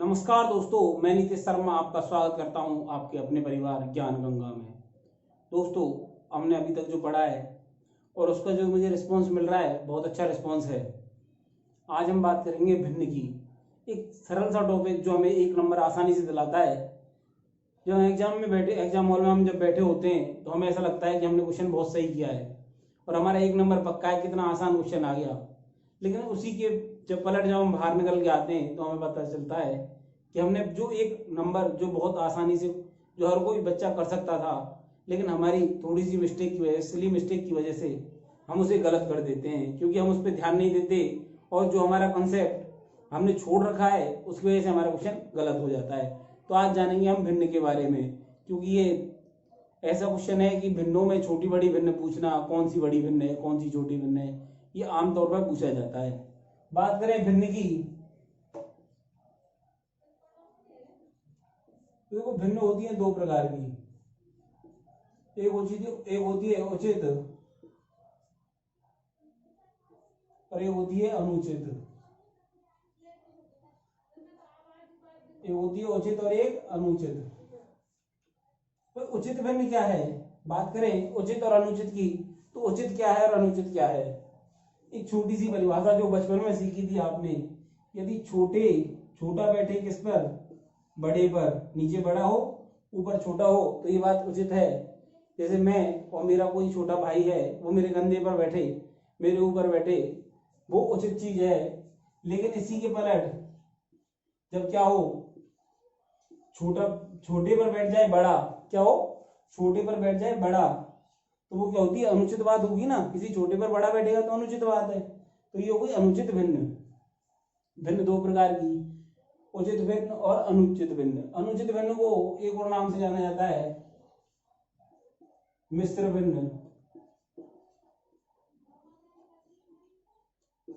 नमस्कार दोस्तों, मैं नीतीश शर्मा आपका स्वागत करता हूं आपके अपने परिवार ज्ञान गंगा में। दोस्तों, हमने अभी तक जो पढ़ा है और उसका जो मुझे रिस्पांस मिल रहा है, बहुत अच्छा रिस्पांस है। आज हम बात करेंगे भिन्न की। एक सरल सा टॉपिक जो हमें 1 नंबर आसानी से दिलाता है। जब हम एग्जाम हॉल में हम जब बैठे होते हैं तो हमें ऐसा लगता है कि हमने क्वेश्चन बहुत सही किया है और हमारा 1 नंबर पक्का है, कितना आसान क्वेश्चन आ गया। लेकिन उसी के जब हम बाहर निकल के आते हैं तो हमें पता चलता है कि हमने जो 1 नंबर जो बहुत आसानी से जो हर कोई बच्चा कर सकता था, लेकिन हमारी थोड़ी सी मिस्टेक की वजह सिली मिस्टेक की वजह से हम उसे गलत कर देते हैं, क्योंकि हम उस पर ध्यान नहीं देते और जो हमारा कंसेप्ट हमने छोड़ रखा है उसकी वजह से हमारा क्वेश्चन गलत हो जाता है। तो आज जानेंगे हम भिन्न के बारे में, क्योंकि ये ऐसा क्वेश्चन है कि भिन्नों में छोटी बड़ी भिन्न पूछना, कौन सी बड़ी भिन्न है कौन सी छोटी भिन्न है, ये आमतौर पर पूछा जाता है। बात करें भिन्न की, तो देखो भिन्न होती है 2 प्रकार की। एक होती है उचित और एक होती है अनुचित। एक होती है उचित और एक अनुचित। तो उचित भिन्न क्या है? बात करें उचित और अनुचित की, तो उचित क्या है और अनुचित क्या है? एक छोटी सी परिभाषा जो बचपन में सीखी थी आपने, यदि छोटा बैठे किस पर? बड़े पर, नीचे बड़ा हो ऊपर छोटा हो, तो ये बात उचित है। जैसे मैं और मेरा कोई छोटा भाई है, वो मेरे कंधे पर बैठे, मेरे ऊपर बैठे, वो उचित चीज है। लेकिन इसी के पलट जब क्या हो, छोटे पर बैठ जाए बड़ा, क्या हो, छोटे पर बैठ जाए बड़ा, तो वो क्या होती है? अनुचित बात होगी ना। किसी छोटे पर बड़ा बैठेगा तो अनुचित बात है। तो ये हो गई अनुचित भिन्न। भिन्न 2 प्रकार की, उचित भिन्न और अनुचित भिन्न। अनुचित भिन्न को एक और नाम से जाना जाता है मिश्र भिन्न।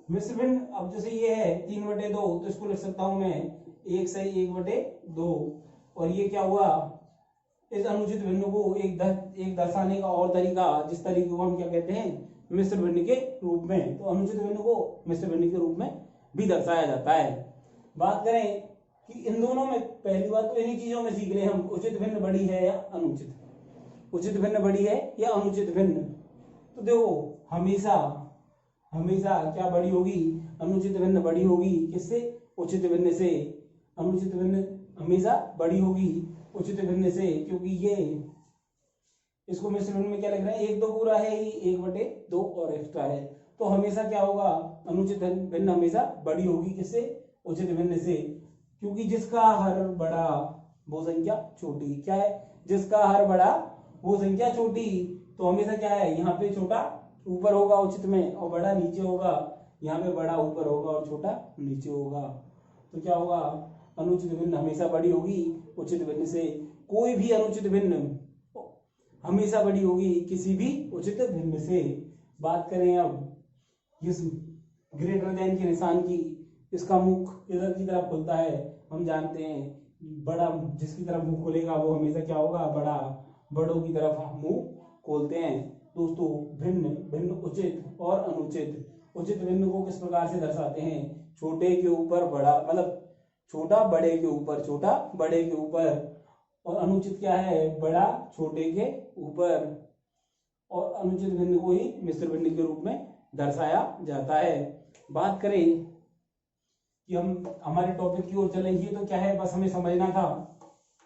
मिश्र भिन्न, अब जैसे ये है 3/2, तो इसको लिख सकता हूं मैं 1/2। और ये क्या हुआ? इस अनुचित भिन्न को एक दर्शाने का और तरीका, जिस तरीके को हम क्या कहते हैं? मिश्र भिन्न के रूप में। तो अनुचित भिन्न को मिश्र भिन्न के रूप में भी दर्शाया जाता है। बात करें कि इन दोनों में, पहली बात तो इन्हीं चीजों में सीख रहे हम, उचित भिन्न बड़ी है या अनुचित, उचित भिन्न बड़ी है या अनुचित भिन्न। तो देखो हमेशा क्या बड़ी होगी? अनुचित भिन्न बड़ी होगी किससे? उचित भिन्न से। अनुचित भिन्न हमेशा बड़ी होगी उचित भिन्न से, क्योंकि ये इसको मिश्र भिन्न में क्या लिख रहे हैं? 1/2 पूरा है ही, 1/2 और एक्स्ट्रा है। तो हमेशा क्या होगा? अनुचित भिन्न हमेशा बड़ी होगी किससे? उचित भिन्न से, क्योंकि जिसका हर बड़ा वो संख्या छोटी। क्या है? जिसका हर बड़ा वो संख्या छोटी। तो हमेशा क्या है? यहाँ पे छोटा ऊपर होगा उचित में और बड़ा नीचे होगा। यहाँ पे बड़ा ऊपर होगा और छोटा नीचे होगा। तो क्या होगा? अनुचित भिन्न हमेशा बड़ी होगी उचित भिन्न से। कोई भी अनुचित भिन्न हमेशा बड़ी होगी किसी भी उचित भिन्न से। बात करें अब इस ग्रेटर देन के निशान की, इसका मुख इधर की तरफ खुलता है। हम जानते हैं बड़ा जिसकी तरफ मुंह खोलेगा वो हमेशा क्या होगा? बड़ा। बड़ों की तरफ हम मुंह खोलते हैं। दोस्तों, भिन्न उचित और अनुचित। उचित भिन्न को किस प्रकार से दर्शाते हैं? छोटे के ऊपर बड़ा, मतलब छोटा बड़े के ऊपर, छोटा बड़े के ऊपर। और अनुचित क्या है? बड़ा छोटे के ऊपर। और अनुचित भिन्न को ही मिश्र भिन्न के रूप में दर्शाया जाता है। बात करें कि हम हमारे टॉपिक की ओर चलेंगे, तो क्या है, बस हमें समझना था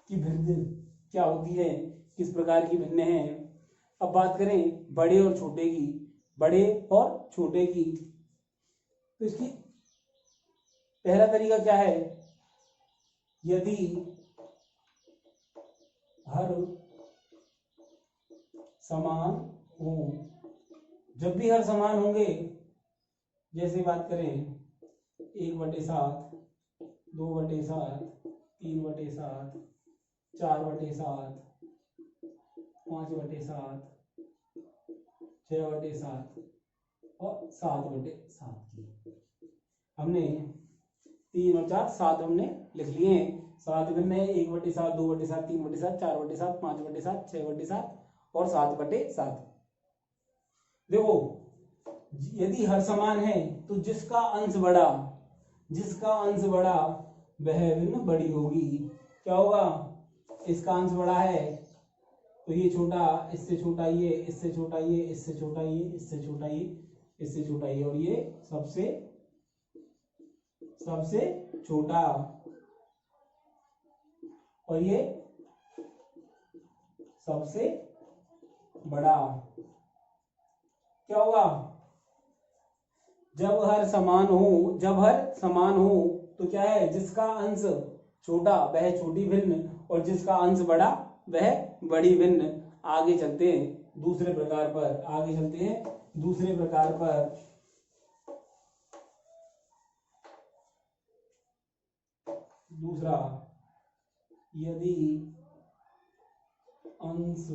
कि भिन्न क्या होती है, किस प्रकार की भिन्न है। अब बात करें बड़े और छोटे की, बड़े और छोटे की, तो इसकी पहला तरीका क्या है? यदि हर समान हो, जब भी हर समान होंगे, जैसे बात करें 1/7, 2/7, 3/7, 4/7, 5/7, 6/7 और 7/7 की। हमने 3 और 4, 7 हमने लिख लिए हैं। 7 भिन्न है, 1/7, 2/7, 3/7, 4/7, 5/7, 6/7 और 7/7। देखो, यदि हर समान है तो जिसका अंश बड़ा वह भिन्न बड़ी होगी। क्या होगा, इसका अंश बड़ा है तो ये छोटा, इससे छोटा ये, इससे छोटा ये, इससे छोटा ये, इससे छोटा ये, इससे छोटा ये, और ये सबसे छोटा, और ये सबसे बड़ा। क्या होगा, जब हर समान हो तो क्या है, जिसका अंश छोटा वह छोटी भिन्न, और जिसका अंश बड़ा वह बड़ी भिन्न। आगे चलते हैं दूसरे प्रकार पर। दूसरा, यदि अंश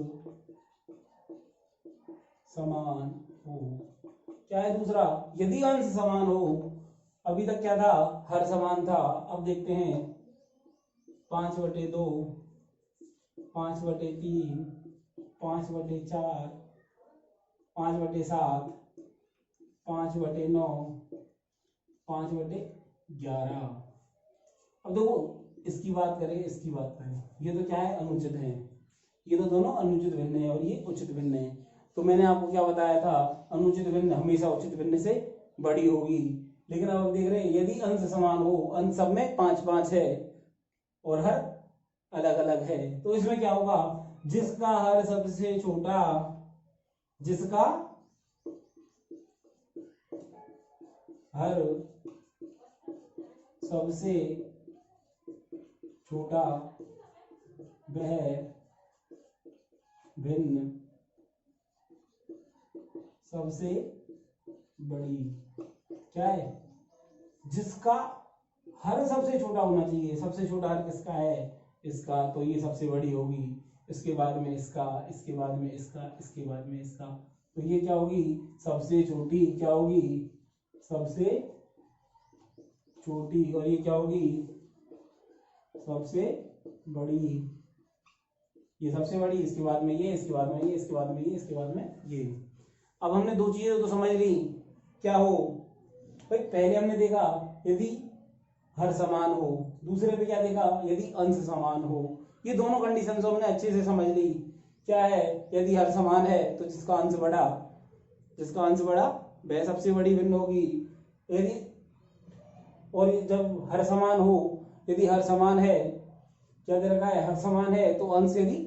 समान हो। क्या है दूसरा, यदि अंश समान हो। अभी तक क्या था, हर समान था। अब देखते हैं 5/2, 5/3, 5/4, 5/7, 5/9, 5/11। अब देखो, इसकी बात करें, ये तो क्या है, अनुचित है। ये तो दोनों अनुचित भिन्न है और ये उचित भिन्न है। तो मैंने आपको क्या बताया था, अनुचित भिन्न हमेशा उचित भिन्न से बड़ी होगी। लेकिन अब आप देख रहे हैं, यदि अंश समान हो, अंश सब में 5-5 है और हर अलग अलग है, तो इसमें क्या होगा, जिसका हर सबसे छोटा, जिसका हर सबसे छोटा वह भिन्न सबसे बड़ी। क्या है, जिसका हर सबसे छोटा होना चाहिए। सबसे छोटा हर किसका है, इसका, तो ये सबसे बड़ी होगी। इसके बाद में इसका, इसके बाद में इसका, इसके बाद में इसका, तो ये क्या होगी, सबसे छोटी। क्या होगी, सबसे छोटी, और ये क्या होगी, सबसे बड़ी। ये सबसे बड़ी, इसके बाद में ये, इसके बाद में ये, इसके बाद में ये, इसके बाद में ये। अब हमने दो चीजें तो समझ ली। क्या हो भाई, पहले हमने देखा यदि हर समान हो, दूसरे पे क्या देखा, यदि अंश समान हो। ये दोनों कंडीशन हमने अच्छे से समझ ली। क्या है, यदि हर समान है तो जिसका अंश बड़ा वह सबसे बड़ी भिन्न होगी। यदि, और जब हर समान हो, यदि हर समान है, क्या दे रखा है, हर समान है तो अंश, यदि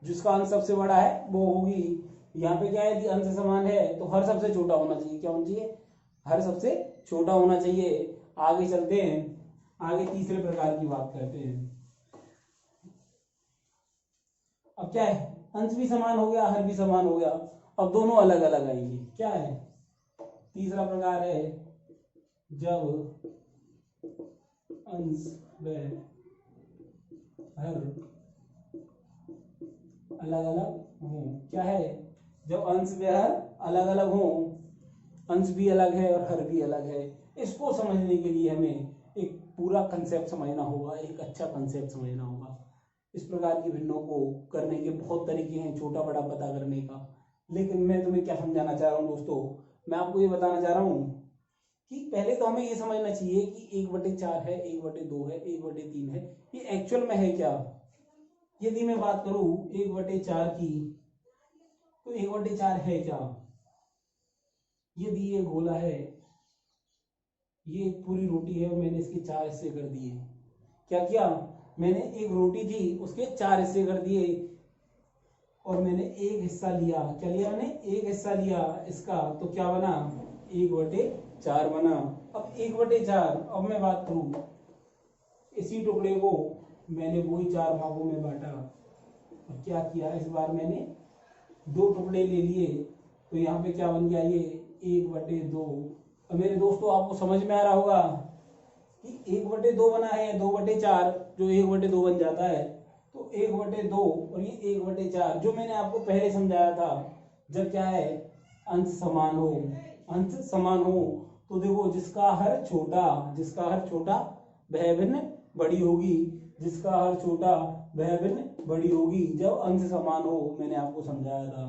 जिसका अंश सबसे बड़ा है वो होगी। यहाँ पे क्या है, यदि अंश समान है तो हर सबसे छोटा होना चाहिए। क्या होना चाहिए, हर सबसे छोटा होना चाहिए। आगे चलते हैं, आगे तीसरे प्रकार की बात करते हैं। अब क्या है, अंश भी समान हो गया, हर भी समान हो गया, अब दोनों अलग अलग आएंगे। क्या है, तीसरा प्रकार है, जब अंश व हर अलग अलग हो। क्या है, जब अंश व हर अलग अलग हो, अंश भी अलग है और हर भी अलग है। इसको समझने के लिए हमें एक पूरा कंसेप्ट समझना होगा, एक अच्छा कंसेप्ट समझना होगा। इस प्रकार की भिन्नों को करने के बहुत तरीके हैं, छोटा बड़ा पता करने का। लेकिन मैं तुम्हें क्या समझाना चाह रहा हूँ दोस्तों, मैं आपको ये बताना चाह रहा हूँ कि पहले तो हमें ये समझना चाहिए कि 1/4 है, 1/2 है, 1/3 है, ये एक्चुअल में है क्या। यदि मैं बात करूं 1/4 की, तो 1/4 है क्या। यदि ये गोला है, ये एक पूरी रोटी है और मैंने इसके 4 हिस्से कर दिए। क्या किया, मैंने एक रोटी थी उसके 4 हिस्से कर दिए और मैंने एक हिस्सा लिया। क्या लिया, मैंने एक हिस्सा लिया इसका, तो क्या बना, 1/4 बना। अब 1/4, अब मैं बात करूं, इसी टुकड़े को मैंने वही 4 भागों में बांटा और क्या किया, इस बार मैंने 2 टुकड़े ले लिए, तो यहाँ पे क्या बन गया, ये 1/2। अब मेरे दोस्तों आपको समझ में आ रहा होगा कि 1/2 बना है, 2/4 जो 1/2 बन जाता है, तो 1/2 और ये 1/4 जो मैंने आपको पहले समझाया था। जब क्या है, अंश समान हो, तो देखो जिसका हर छोटा वह भिन्न बड़ी होगी, जिसका हर छोटा वह भिन्न बड़ी होगी जब अंश समान हो। मैंने आपको समझाया था।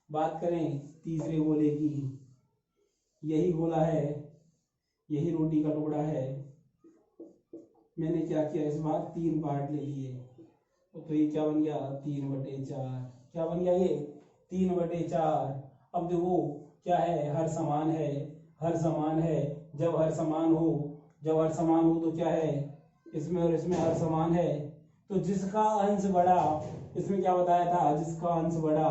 बात करें तीसरे गोले की, यही गोला है, यही रोटी का टुकड़ा है, मैंने क्या किया, इस बार 3 पार्ट ले लिए, तो ये क्या बन गया 3/4। क्या बन गया ये 3/4। अब देखो क्या है, हर समान है, हर समान है। जब हर समान हो, जब हर समान हो तो क्या है, इसमें और इसमें हर समान है, तो जिसका अंश बड़ा, इसमें क्या बताया था, जिसका अंश बड़ा,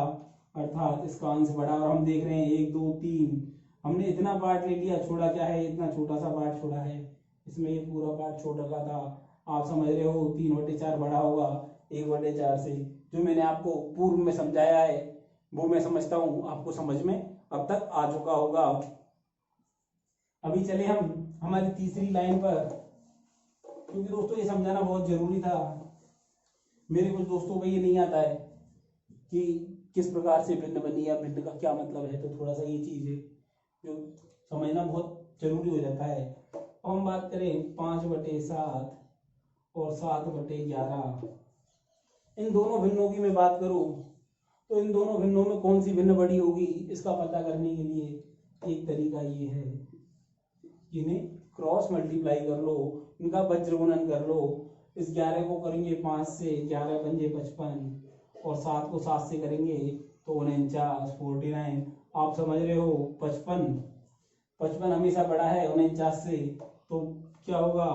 अर्थात इसका अंश बड़ा। और हम देख रहे हैं 1 2 3, हमने इतना पार्ट ले लिया, छोड़ा क्या है, इतना छोटा सा पार्ट छोड़ा है, इसमें ये पूरा पार्ट छोड़ रखा था। आप समझ रहे हो 3/4 बड़ा होगा 1/4 से। जो मैंने आपको पूर्व में समझाया है वो मैं समझता हूँ आपको समझ में अब तक आ चुका होगा। अभी चले हम हमारी तीसरी लाइन पर, क्योंकि दोस्तों ये समझाना बहुत जरूरी था। मेरे कुछ दोस्तों को ये नहीं आता है कि किस प्रकार से भिन्न बनी या भिन्न का क्या मतलब है, तो थोड़ा सा ये चीज है जो समझना बहुत जरूरी हो जाता है। अब हम बात करें 5/7 और 7/11, इन दोनों भिन्नों की मैं बात करूं तो इन दोनों भिन्नों में कौन सी भिन्न बड़ी होगी, इसका पता करने के लिए एक तरीका ये है, इन्हें क्रॉस मल्टीप्लाई कर लो, इनका वज्र गुणन कर लो। इस 11 को करेंगे 5 से, 11 पंजे 55, और 7 को 7 से करेंगे तो 49 49। आप समझ रहे हो 55 हमेशा बड़ा है 49 से, तो क्या होगा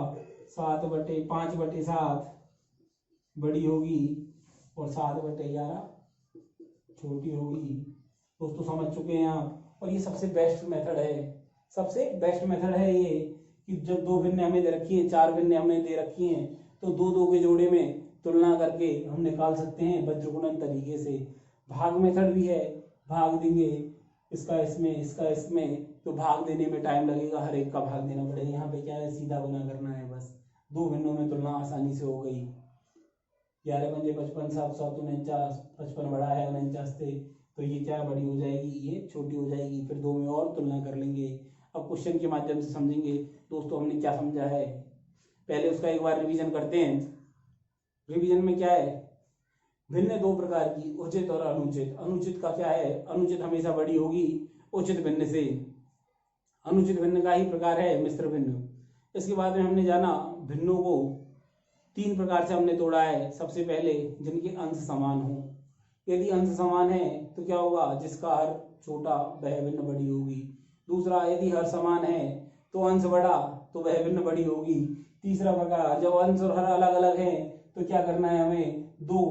5/7 बड़ी होगी और 7/11 छोटी होगी। दोस्तों समझ चुके हैं आप, और ये सबसे बेस्ट मेथड है, सबसे बेस्ट मेथड है ये, कि जब 2 भिन्न हमें दे रखी है, 4 भिन्न हमें दे रखी हैं, तो 2 2 के जोड़े में तुलना करके हम निकाल सकते हैं वज्र गुणन तरीके से। भाग मेथड भी है, भाग देंगे इसका इसमें, इसका इसमें, तो भाग देने में टाइम लगेगा, हर एक का भाग देना पड़ेगा। यहाँ पे क्या है, सीधा गुना करना है बस, 2 भिन्नों में तुलना आसानी से हो गई। 11 पंजे 55, 7 7 49, 55 बड़ा है 49 से, तो ये क्या बड़ी हो जाएगी, ये छोटी हो जाएगी। फिर 2 में और तुलना कर लेंगे। अब क्वेश्चन के माध्यम से समझेंगे दोस्तों हमने क्या समझा है। पहले उसका एक बार रिवीजन करते हैं। रिवीजन में क्या है, भिन्न 2 प्रकार की, उचित और अनुचित। अनुचित का क्या है, अनुचित हमेशा बड़ी होगी उचित भिन्न से। अनुचित भिन्न का ही प्रकार है मिश्र भिन्न। इसके बाद में हमने जाना भिन्नों को 3 प्रकार से हमने तोड़ा है। सबसे पहले जिनके अंश समान हो, यदि अंश समान है तो क्या होगा, जिसका हर छोटा वह भिन्न बड़ी होगी। दूसरा, यदि हर समान है तो अंश बड़ा तो वह भिन्न बड़ी होगी। तीसरा प्रकार, जब अंश और हर अलग अलग हैं तो क्या करना है, हमें 2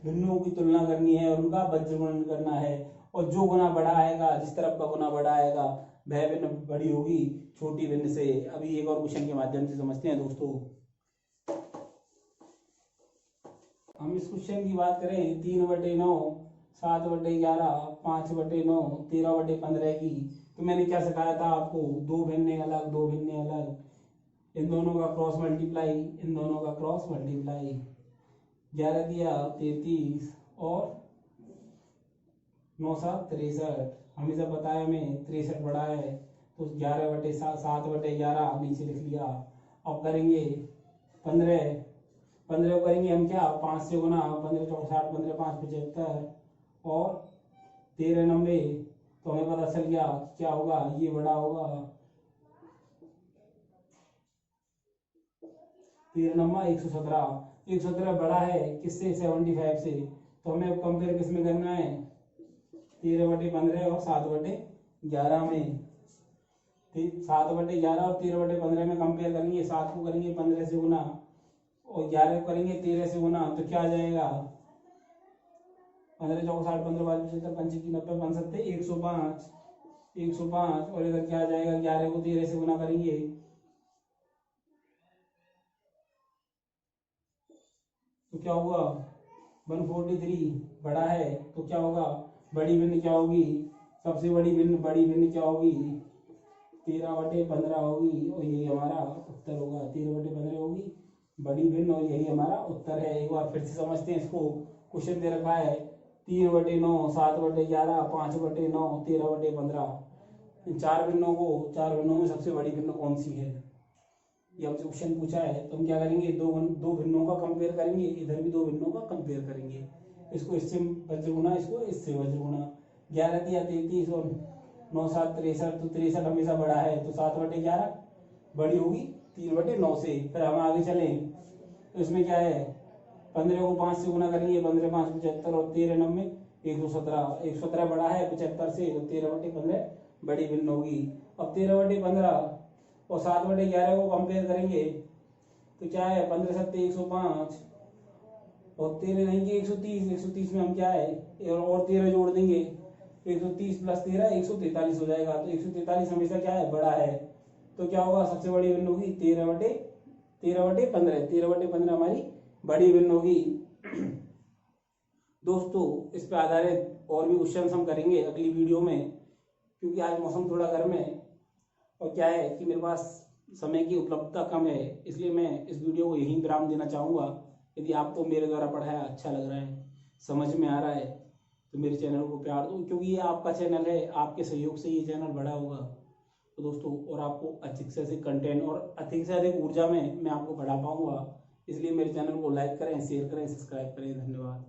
भिन्नों की तुलना करनी है और उनका वज्र गुणन करना है, और जो गुना बड़ा आएगा, जिस तरफ का गुना बड़ा आएगा वह भिन्न बड़ी होगी छोटी भिन्न से। अभी एक और क्वेश्चन के माध्यम से समझते हैं दोस्तों। हम इस क्वेश्चन की बात करें 3/9, 7/11, 5/9, 13/15 की, तो मैंने क्या सिखाया था आपको, 2 भिन्ने अलग, 2 भिन्ने अलग, इन दोनों का क्रॉस मल्टीप्लाई, इन दोनों का क्रॉस मल्टीप्लाई। 11 दिया 33 और 9 7 63, हमेशा पता है हमें 63 बड़ा है, तो 11/7/11 नीचे लिख लिया। अब करेंगे 15 को करेंगे हम क्या, 5 से गुना, 15 चौक 60, 15 5 75 और 13 90, तो हमें पता चल गया क्या होगा, ये बड़ा होगा 13 9 117। 117 बड़ा है किससे, 75 से, तो हमें अब कंपेयर किस में करना है, 13/15 और 7/11 में। 7/11 और 13/15 में कंपेयर करेंगे। 7 को करेंगे 15 से गुना और 11 को करेंगे 13 से गुना, तो क्या आ जाएगा, 15 चौक 60, 15 5 75, 95 90 65 105, और इधर क्या आ जाएगा, 11 को 13 से गुना करेंगे तो क्या होगा 143 बड़ा है, तो क्या होगा, बड़ी भिन्न क्या होगी, सबसे बड़ी भिन्न क्या होगी, 13/15 होगी, और यही हमारा उत्तर होगा। 13/15 होगी बड़ी भिन्न, और यही हमारा उत्तर है। एक बार फिर से समझते हैं इसको। क्वेश्चन दे रखा है 3/9, 7/11, 5/9, 13/15। इन 4 भिन्नों में सबसे बड़ी भिन्न कौन सी है, ये हमसे क्वेश्चन पूछा है। तो हम क्या करेंगे, दो भिन्नों का कंपेयर करेंगे, इधर भी 2 भिन्नों का कंपेयर करेंगे। इसको इससे वज्र गुना, इसको इससे वज्र गुना। 11 दिया 33 और 9 7 63, तो 63 हमेशा बड़ा है, तो 7/11 बड़ी होगी 3/9 से। फिर हम आगे चलें तो इसमें क्या है, 15 को 5 से गुना करेंगे, 15 5 75 और 13 9 117, 117 बड़ा है 75 से, तो 13/15 बड़ी भिन्न होगी। अब 13/15 और 7/11 को कंपेयर करेंगे तो क्या है, 15 7 105 और 13 रहेंगे 130, 130 में हम क्या है और 13 जोड़ देंगे, 130 + 13 143 हो जाएगा। तो 143 हमेशा क्या है, बड़ा है। तो क्या होगा, सबसे बड़ी भिन्न होगी 13/15, 13/15 हमारी बड़ी भिन्न होगी। दोस्तों इस पे आधारित और भी क्वेश्चन हम करेंगे अगली वीडियो में, क्योंकि आज मौसम थोड़ा गर्म है और क्या है कि मेरे पास समय की उपलब्धता कम है, इसलिए मैं इस वीडियो को यहीं विराम देना चाहूँगा। यदि आपको मेरे द्वारा पढ़ाया अच्छा लग रहा है, समझ में आ रहा है, तो मेरे चैनल को प्यार दो, क्योंकि ये आपका चैनल है, आपके सहयोग से ये चैनल बड़ा होगा। तो दोस्तों, और आपको अधिक से अधिक कंटेंट और अधिक से अधिक ऊर्जा में मैं आपको पढ़ा पाऊँगा, इसलिए मेरे चैनल को लाइक करें, शेयर करें, सब्सक्राइब करें। धन्यवाद।